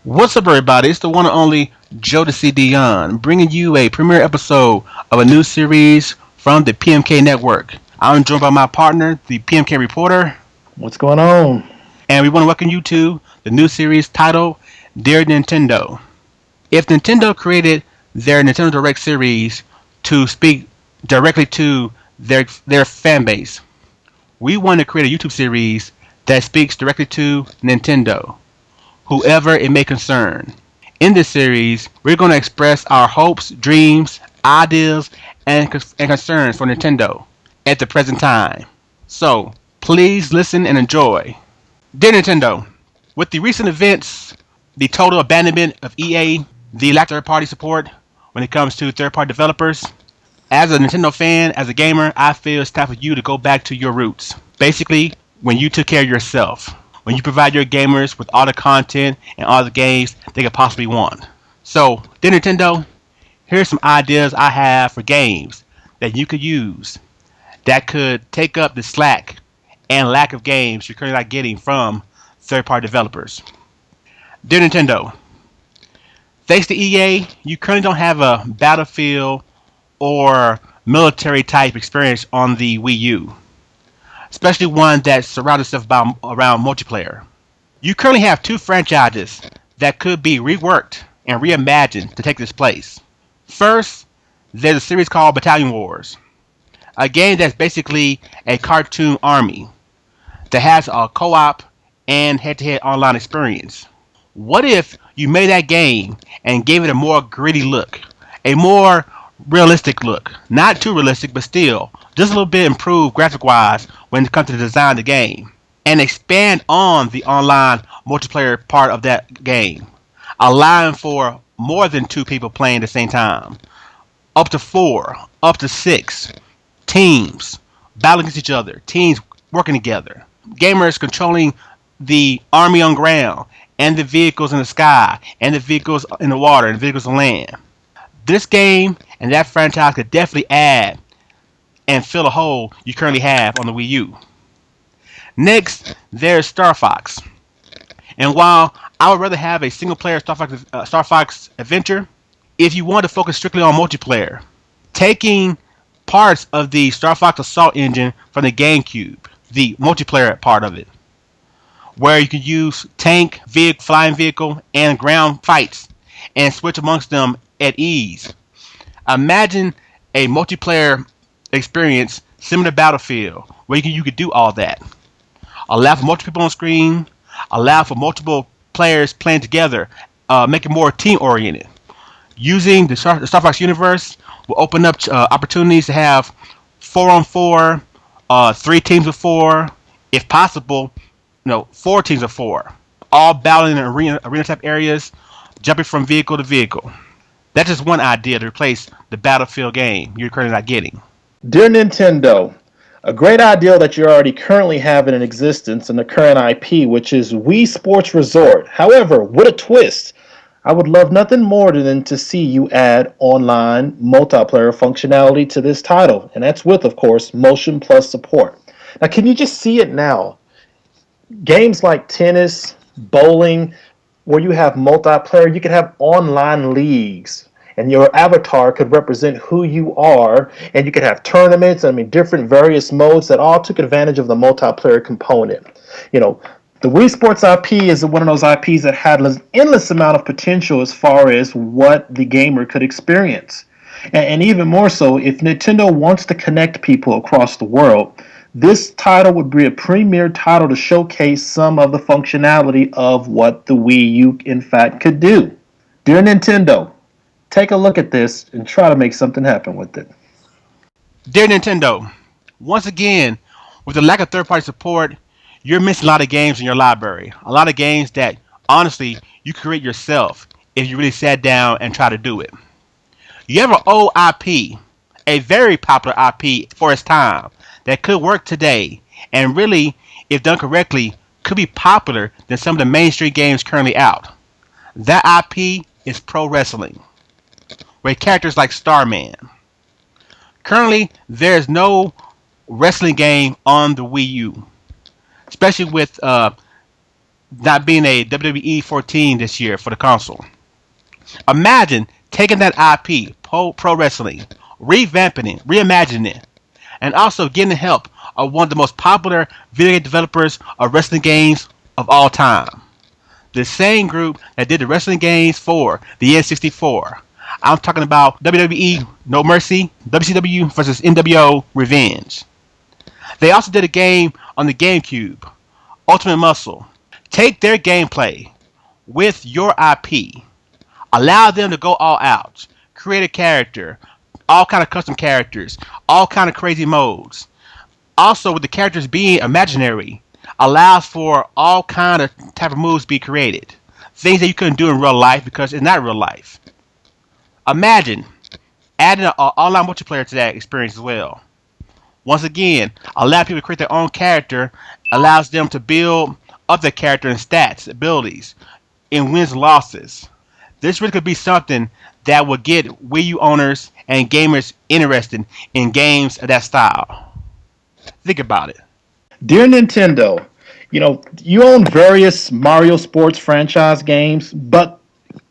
What's up, everybody? It's the one and only Jodecideion, bringing you a premiere episode of a new series from the PMK Network. I'm joined by my partner, the PMK reporter, What's going on? and we want to welcome you to the new series titled Dear Nintendo. If Nintendo created their Nintendo Direct series to speak directly to their fan base, we want to create a YouTube series that speaks directly to Nintendo, whoever it may concern. In this series, we're going to express our hopes, dreams, ideas, and concerns for Nintendo at the present time. So, please listen and enjoy. Dear Nintendo, with the recent events, the total abandonment of EA, the lack of third-party support when it comes to third-party developers, as a Nintendo fan, as a gamer, I feel it's time for you to go back to your roots. Basically, when you took care of yourself. When you provide your gamers with all the content and all the games they could possibly want. So, dear Nintendo, here's some ideas I have for games that you could use that could take up the slack and lack of games you're currently not getting from third-party developers. Dear Nintendo, thanks to EA, you currently don't have a Battlefield or military type experience on the Wii U, especially one that surrounds itself around multiplayer. You currently have two franchises that could be reworked and reimagined to take this place. First, there's a series called Battalion Wars, a game that's basically a cartoon army that has a co-op and head-to-head online experience. What if you made that game and gave it a more gritty look, a more realistic look? Not too realistic, but still, just a little bit improved graphic-wise when it comes to the design of the game. And expand on the online multiplayer part of that game, allowing for more than two people playing at the same time, up to four, up to six, teams battling against each other, teams working together, gamers controlling the army on ground, and the vehicles in the sky, and the vehicles in the water, and the vehicles on land. This game and that franchise could definitely add and fill a hole you currently have on the Wii U. Next, there's Star Fox. And while I would rather have a single player Star Fox adventure, if you want to focus strictly on multiplayer, taking parts of the Star Fox Assault engine from the GameCube, the multiplayer part of it, where you can use tank, flying vehicle, and ground fights and switch amongst them at ease. Imagine a multiplayer experience similar to Battlefield, where you could do all that. Allow for multiple people on screen, allow for multiple players playing together, make it more team oriented. Using the Star Fox universe will open up opportunities to have 4-on-4, three teams of four, if possible, four teams of four, all battling in arena type areas, jumping from vehicle to vehicle. That's just one idea to replace the Battlefield game you're currently not getting. Dear Nintendo, a great idea that you already currently have in existence in the current IP, which is Wii Sports Resort. However, with a twist, I would love nothing more than to see you add online multiplayer functionality to this title, and that's with, of course, motion plus support. Now, can you just see it now? Games like tennis, bowling, where you have multiplayer, you could have online leagues, and your avatar could represent who you are, and you could have tournaments, different various modes that all took advantage of the multiplayer component. The Wii Sports IP is one of those IPs that had an endless amount of potential as far as what the gamer could experience. And even more so, if Nintendo wants to connect people across the world, this title would be a premier title to showcase some of the functionality of what the Wii U in fact could do. Dear Nintendo, take a look at this and try to make something happen with it. Dear Nintendo, once again, with the lack of third party support, you're missing a lot of games in your library. A lot of games that, honestly, you create yourself if you really sat down and tried to do it. You have an old IP, a very popular IP for its time, that could work today, and really, if done correctly, could be popular than some of the mainstream games currently out. That IP is pro wrestling, with characters like Starman. Currently, there is no wrestling game on the Wii U, especially with not being a WWE 14 this year for the console. Imagine taking that IP, pro wrestling, revamping it, reimagining it, and also getting the help of one of the most popular video game developers of wrestling games of all time. The same group that did the wrestling games for the N64. I'm talking about WWE No Mercy, WCW versus NWO Revenge. They also did a game on the GameCube, Ultimate Muscle. Take their gameplay with your IP, allow them to go all out, create a character, all kind of custom characters, all kind of crazy modes. Also, with the characters being imaginary, allows for all kind of type of moves to be created. Things that you couldn't do in real life because it's not real life. Imagine adding an online multiplayer to that experience as well. Once again, allow people to create their own character, allows them to build up their character and stats, abilities, in wins and losses. This really could be something that would get Wii U owners and gamers interested in games of that style. Think about it. Dear Nintendo, you own various Mario Sports franchise games, but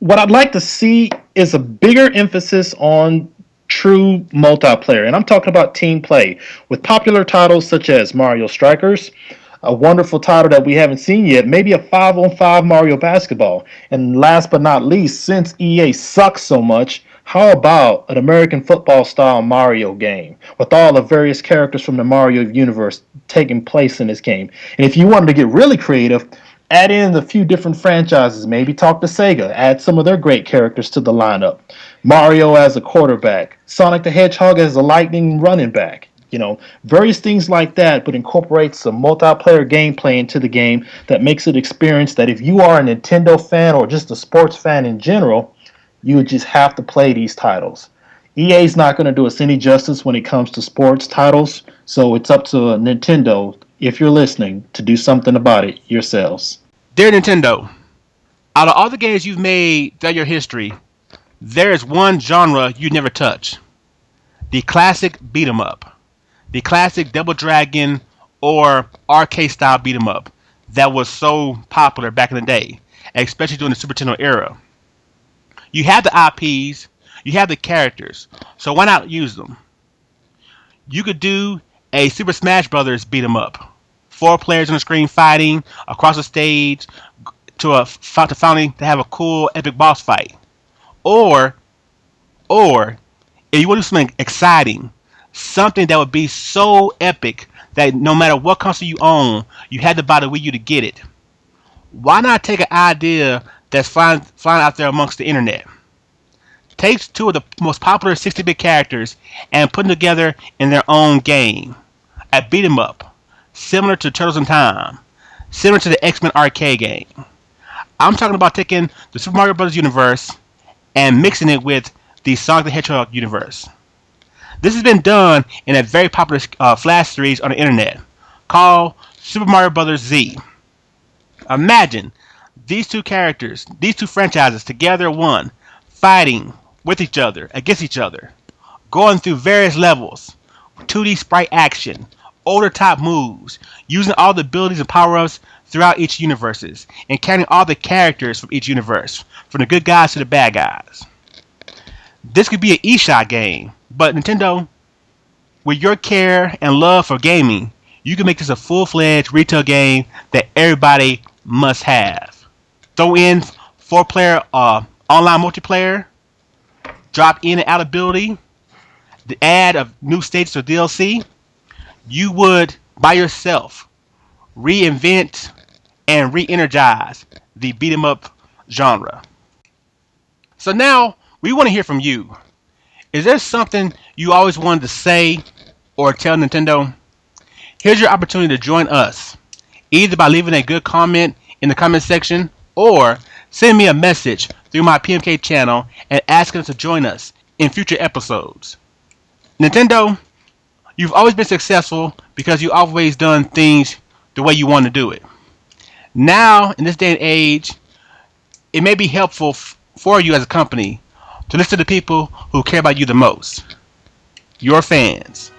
what I'd like to see is a bigger emphasis on true multiplayer. And I'm talking about team play with popular titles such as Mario Strikers, a wonderful title that we haven't seen yet, maybe a 5-on-5 Mario Basketball. And last but not least, since EA sucks so much, how about an American football style Mario game with all the various characters from the Mario universe taking place in this game? And if you wanted to get really creative, add in a few different franchises, maybe talk to Sega, add some of their great characters to the lineup. Mario as a quarterback, Sonic the Hedgehog as a lightning running back. Various things like that, but incorporates some multiplayer gameplay into the game that makes it experience that if you are a Nintendo fan or just a sports fan in general, you would just have to play these titles. EA's not going to do us any justice when it comes to sports titles, so it's up to Nintendo, if you're listening, to do something about it yourselves. Dear Nintendo, out of all the games you've made throughout your history, there is one genre you never touch. The classic beat 'em up. The classic Double Dragon or arcade style beat 'em up that was so popular back in the day, especially during the Super Nintendo era. You have the IPs, you have the characters, so why not use them? You could do a Super Smash Brothers beat 'em up. 4 players on the screen fighting across the stage to finally to have a cool epic boss fight. Or or if you want to do something exciting, something that would be so epic that no matter what console you own, you had to buy the Wii U to get it. Why not take an idea that's flying out there amongst the internet? Take two of the most popular 60-bit characters and put them together in their own game. A beat 'em up, similar to Turtles in Time, similar to the X-Men arcade game. I'm talking about taking the Super Mario Bros. Universe and mixing it with the Sonic the Hedgehog universe. This has been done in a very popular Flash series on the internet called Super Mario Bros. Z. Imagine these two characters, these two franchises together one, fighting with each other, against each other, going through various levels, 2D sprite action, over the top moves, using all the abilities and power-ups throughout each universes, and counting all the characters from each universe, from the good guys to the bad guys. This could be an eShot game, but Nintendo, with your care and love for gaming, you can make this a full-fledged retail game that everybody must have. Throw in 4-player online multiplayer, drop in and out ability, the add of new stages or DLC. You would, by yourself, reinvent and re-energize the beat 'em up genre. So now, we want to hear from you. Is there something you always wanted to say or tell Nintendo? Here's your opportunity to join us, either by leaving a good comment in the comment section or send me a message through my PMK channel and asking us to join us in future episodes. Nintendo, you've always been successful because you've always done things the way you want to do it. Now, in this day and age, it may be helpful for you as a company to listen to the people who care about you the most, your fans.